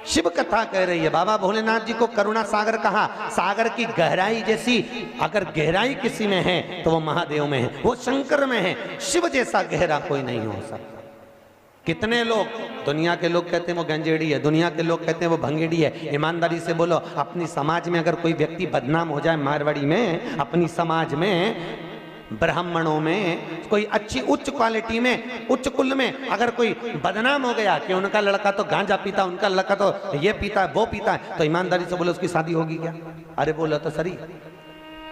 शिव कथा कह रही है। बाबा भोलेनाथ जी को करुणा सागर कहा। सागर की गहराई जैसी अगर गहराई किसी में है तो वो महादेव में है, वो शंकर में है। शिव जैसा गहरा कोई नहीं हो सकता। कितने लोग, दुनिया के लोग कहते हैं वो गंजेड़ी है, दुनिया के लोग कहते हैं वो भंगेड़ी है। ईमानदारी से बोलो, अपनी समाज में अगर कोई व्यक्ति बदनाम हो जाए, मारवाड़ी में, अपनी समाज में, ब्राह्मणों में, कोई अच्छी उच्च क्वालिटी में, उच्च कुल में अगर कोई बदनाम हो गया कि उनका लड़का तो गांजा पीता, उनका लड़का तो ये पीता है, वो पीता है, तो ईमानदारी से बोलो उसकी शादी होगी क्या? अरे बोलो तो सही।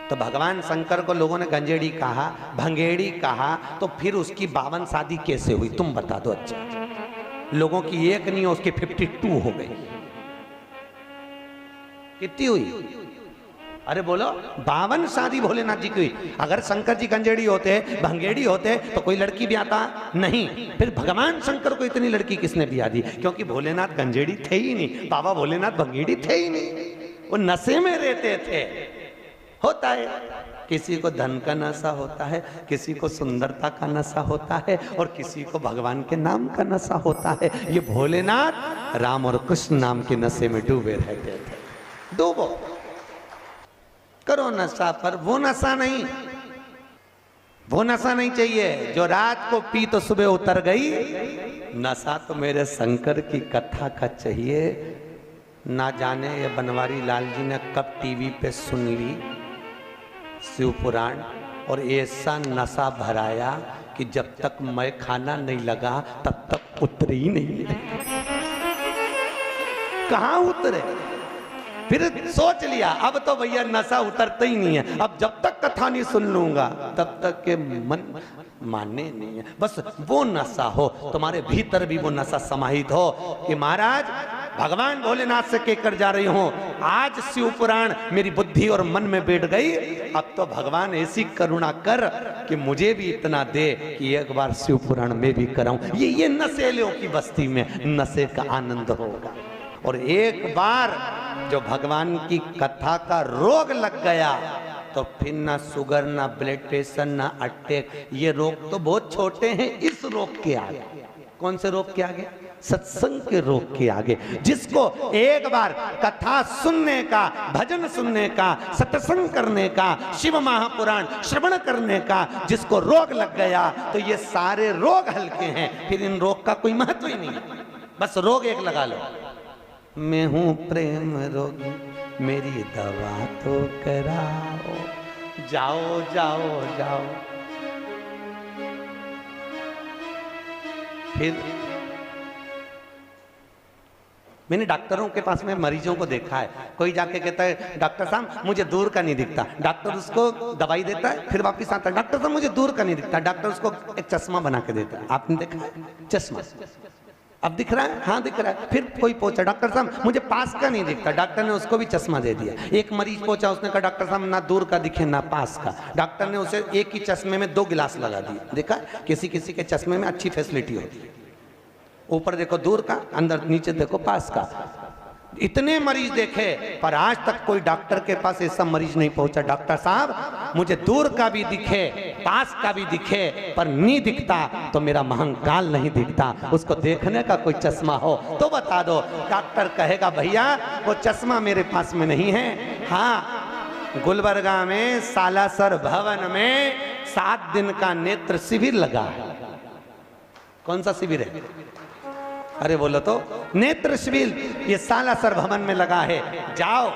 तो भगवान शंकर को लोगों ने गंजेड़ी कहा, भंगेड़ी कहा, तो फिर उसकी 52 शादी कैसे हुई तुम बता दो। अच्छा, लोगों की एक नहीं, उसकी 52 हो गई। कितनी हुई? अरे बोलो, 52 शादी भोलेनाथ जी की हुई। अगर शंकर जी गंजेड़ी होते, भंगेड़ी होते तो कोई लड़की भी आता नहीं। फिर भगवान शंकर को इतनी लड़की किसने ब्याह दी? क्योंकि भोलेनाथ गंजेड़ी थे ही नहीं, बाबा भोलेनाथ भंगेड़ी थे ही नहीं, वो नशे में रहते थे। होता है, किसी को धन का नशा होता है, किसी को सुंदरता का नशा होता है, और किसी को भगवान के नाम का नशा होता है। ये भोलेनाथ राम और कृष्ण नाम के नशे में डूबे रहते थे। डूबो, करो नशा, पर वो नशा नहीं, वो नशा नहीं चाहिए जो रात को पी तो सुबह उतर गई। नशा तो मेरे शंकर की कथा का चाहिए। ना जाने ये बनवारी लाल जी ने कब टीवी पे सुन ली शिव पुराण, और ऐसा नशा भराया कि जब तक मैं खाना नहीं लगा तब तक उतरे ही नहीं। कहां उतरे? फिर सोच लिया अब तो भैया नशा उतरता ही नहीं है, अब जब तक कथा नहीं सुन लूंगा तब तक के मन मानने नहीं है। बस वो नशा हो, तुम्हारे भीतर भी वो नशा समाहित हो कि महाराज भगवान भोलेनाथ से कहकर जा रही हूं, आज शिव पुराण मेरी बुद्धि और मन में बैठ गई, अब तो भगवान ऐसी करुणा कर कि मुझे भी इतना दे कि एक बार शिव पुराण में भी कराऊं। ये नशेलियों की बस्ती में नशे का आनंद होगा। और एक बार जो भगवान की कथा का रोग लग गया तो फिर ना शुगर, ना ब्लड प्रेशर, ना अटैक, ये रोग तो बहुत छोटे हैं इस रोग के आगे। कौन से रोग के आगे? सत्संग के रोग के आगे। जिसको एक बार कथा सुनने का, भजन सुनने का, सत्संग करने का, शिव महापुराण श्रवण करने का जिसको रोग लग गया, तो ये सारे रोग हल्के हैं, फिर इन रोग का कोई महत्व ही नहीं। बस रोग एक लगा लो, मैं हूं प्रेम रोगी, मेरी दवा तो कराओ, जाओ जाओ जाओ। फिर मैंने डॉक्टरों के पास में मरीजों को देखा है, कोई जाके कहता है डॉक्टर साहब मुझे दूर का नहीं दिखता, डॉक्टर उसको दवाई देता है, फिर वापस आता है डॉक्टर साहब मुझे दूर का नहीं दिखता, डॉक्टर उसको एक चश्मा बना के देता है। आपने देखा है? चश्मा अब दिख रहा है? हाँ दिख रहा है। फिर कोई पूछा डॉक्टर साहब मुझे पास का नहीं दिखता, डॉक्टर ने उसको भी चश्मा दे दिया। एक मरीज पूछा, उसने कहा डॉक्टर साहब ना दूर का दिखे ना पास का, डॉक्टर ने उसे एक ही चश्मे में 2 गिलास लगा दिए। देखा, किसी किसी के चश्मे में अच्छी फैसिलिटी होती है, ऊपर देखो दूर का, अंदर नीचे देखो पास का। इतने मरीज देखे पर आज तक कोई डॉक्टर के पास ऐसा मरीज नहीं पहुंचा, डॉक्टर साहब मुझे दूर का भी दिखे पास का भी दिखे पर नहीं दिखता तो मेरा महंकाल नहीं दिखता, उसको देखने का कोई चश्मा हो तो बता दो। डॉक्टर कहेगा भैया वो चश्मा मेरे पास में नहीं है। हाँ, गुलबर्गा में सालासर भवन में 7 दिन का नेत्र शिविर लगा है। कौन सा शिविर है? अरे बोलो तो, नेत्र शिविर ये सालासर भवन में लगा है। जाओ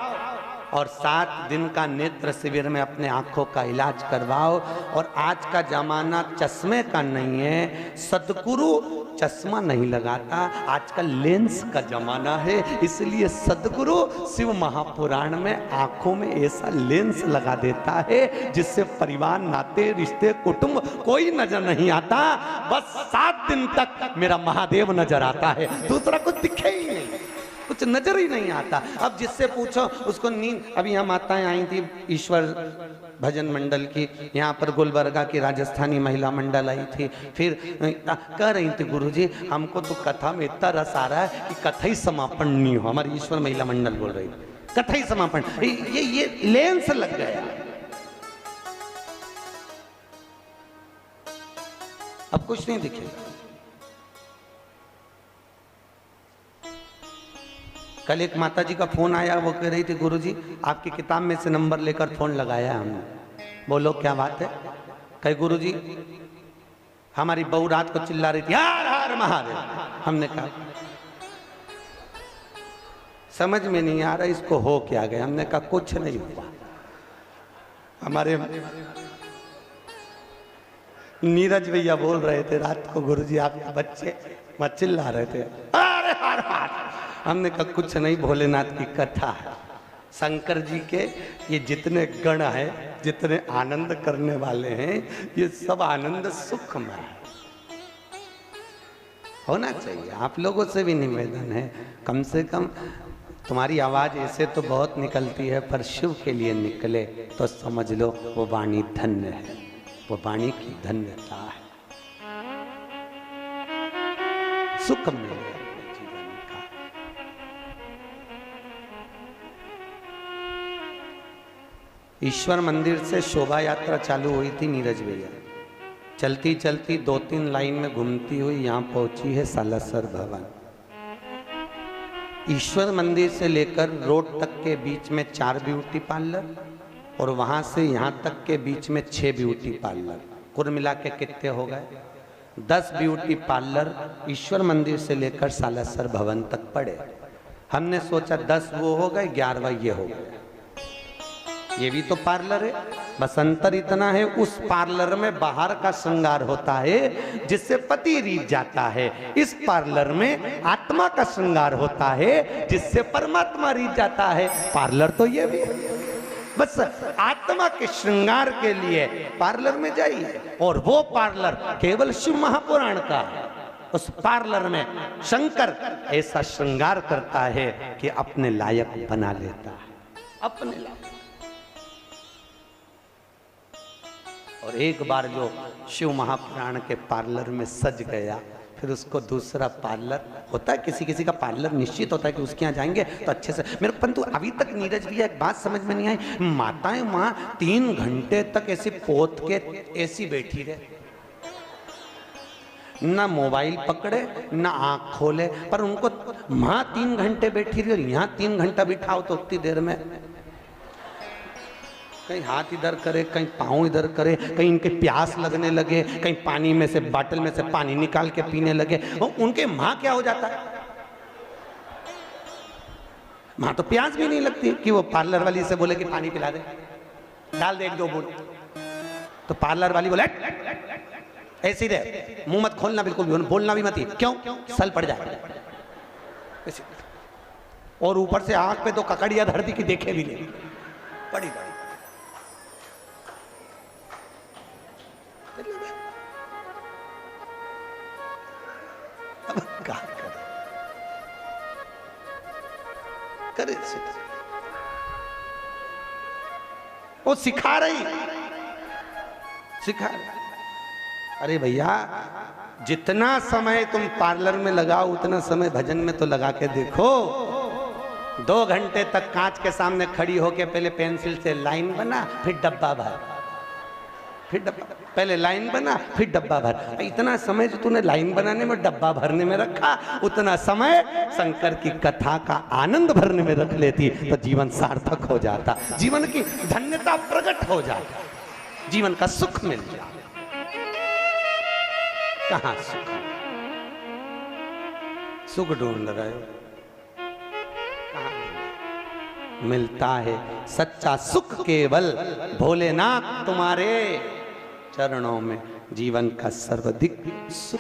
और 7 दिन का नेत्र शिविर में अपने आंखों का इलाज करवाओ। और आज का जमाना चश्मे का नहीं है, सदगुरु चश्मा नहीं लगाता, आजकल लेंस का जमाना है, इसलिए सदगुरु शिव महापुराण में आंखों में ऐसा लेंस लगा देता है जिससे परिवार, नाते, रिश्ते, कुटुंब कोई नजर नहीं आता। बस 7 दिन तक मेरा महादेव नजर आता है, दूसरा कुछ दिखे ही नहीं, कुछ नजर ही नहीं आता। अब जिससे पूछो उसको नींद, अभी यहाँ माताएं आई थी ईश्वर भजन मंडल की, यहाँ पर गुलबर्गा की राजस्थानी महिला मंडल आई थी, फिर कह रही थी गुरुजी हमको तो कथा में इतना रस आ रहा है कि कथा ही समापन नहीं हो। हमारी ईश्वर महिला मंडल बोल रही कथा ही समापन, ये लेंस लग गया, अब कुछ नहीं दिखेगा। कल एक माता जी का फोन आया, वो कह रही थी गुरुजी आपकी किताब में से नंबर लेकर फोन लगाया हमने। बोलो क्या बात है? कहे गुरुजी हमारी बहू रात को चिल्ला रही थी हर हर महादेव। हमने कहा समझ में नहीं आ रहा इसको हो क्या गया। हमने कहा कुछ नहीं हुआ, हमारे नीरज भैया बोल रहे थे रात को गुरुजी आपके बच्चे मत चिल्ला रहे थे अरे हर हर। हमने कहा कुछ नहीं, भोलेनाथ की कथा है। शंकर जी के ये जितने गण हैं, जितने आनंद करने वाले हैं, ये सब आनंद सुख में है। होना चाहिए। आप लोगों से भी निवेदन है, कम से कम तुम्हारी आवाज ऐसे तो बहुत निकलती है, पर शिव के लिए निकले तो समझ लो वो वाणी धन्य है, वो वाणी की धन्यता है। सुख मिले अपने जीवन का। ईश्वर मंदिर से शोभा यात्रा चालू हुई थी नीरज भैया। चलती चलती 2-3 लाइन में घूमती हुई यहाँ पहुंची है सालासर भवन। ईश्वर मंदिर से लेकर रोड तक के बीच में 4 ब्यूटी पार्लर और वहां से यहाँ तक के बीच में 6 ब्यूटी पार्लर। कुल मिला के कितने हो गए? 10 ब्यूटी पार्लर ईश्वर मंदिर से लेकर सालासर भवन तक पड़े। हमने सोचा 10 वो हो गए, 11वां ये हो गया। ये भी तो पार्लर है, बस अंतर इतना है उस पार्लर में बाहर का श्रृंगार होता है जिससे पति रीझ जाता है, इस पार्लर में आत्मा का श्रृंगार होता है जिससे परमात्मा रीझ जाता है। पार्लर तो ये भी है, बस आत्मा के श्रृंगार के लिए पार्लर में जाइए। और वो पार्लर केवल शिव महापुराण का है। उस पार्लर में शंकर ऐसा श्रृंगार करता है कि अपने लायक बना लेता है, अपने लायक। और एक बार जो शिव महापुराण के पार्लर में सज गया, फिर उसको दूसरा पार्लर होता है, किसी किसी का पार्लर निश्चित होता है कि उसके यहाँ जाएंगे तो अच्छे से। मेरे परंतु अभी तक नीरज भैया एक बात समझ में नहीं आई, माताएं वहाँ 3 घंटे तक ऐसे पोत के ऐसी बैठी रहे, ना मोबाइल पकड़े ना आंख खोले, पर उनको वहाँ 3 घंटे बैठी रही और यहाँ 3 घंटा बिठाओ तो उतनी देर में कहीं हाथ इधर करे, कहीं पाँव इधर करे, कहीं इनके प्यास लगने लगे, कहीं पानी में से बाटल में से पानी निकाल के पीने लगे। और उनके माँ क्या हो जाता है, माँ तो प्यास भी नहीं लगती कि वो पार्लर वाली से बोले कि पानी पिला दे, डाल दे 1-2 बूंद, तो पार्लर वाली बोले ऐसी रहे, मुंह मत खोलना बिल्कुल भी, बोलना भी मत, क्यों सल पड़ जाए। और ऊपर से आंख पे 2 ककड़ियां धरती की देखे भी नहीं, बड़ी बड़ी। करे वो सिखा रही। अरे भैया जितना समय तुम पार्लर में लगाओ उतना समय भजन में तो लगा के देखो। 2 घंटे तक कांच के सामने खड़ी होके पहले पेंसिल से लाइन बना, फिर डब्बा भर, फिर डब्बा, पहले लाइन बना फिर डब्बा भर। इतना समय जो तूने लाइन बनाने में डब्बा भरने में रखा, उतना समय शंकर की कथा का आनंद भरने में रख लेती तो जीवन सार्थक हो जाता, जीवन की धन्यता प्रकट हो जाता, जीवन का सुख मिल जाता। कहां सुख? सुख ढूंढ रहे हो, कहां मिलता है? सच्चा सुख केवल भोलेनाथ तुम्हारे चरणों में, जीवन का सर्वाधिक सुख।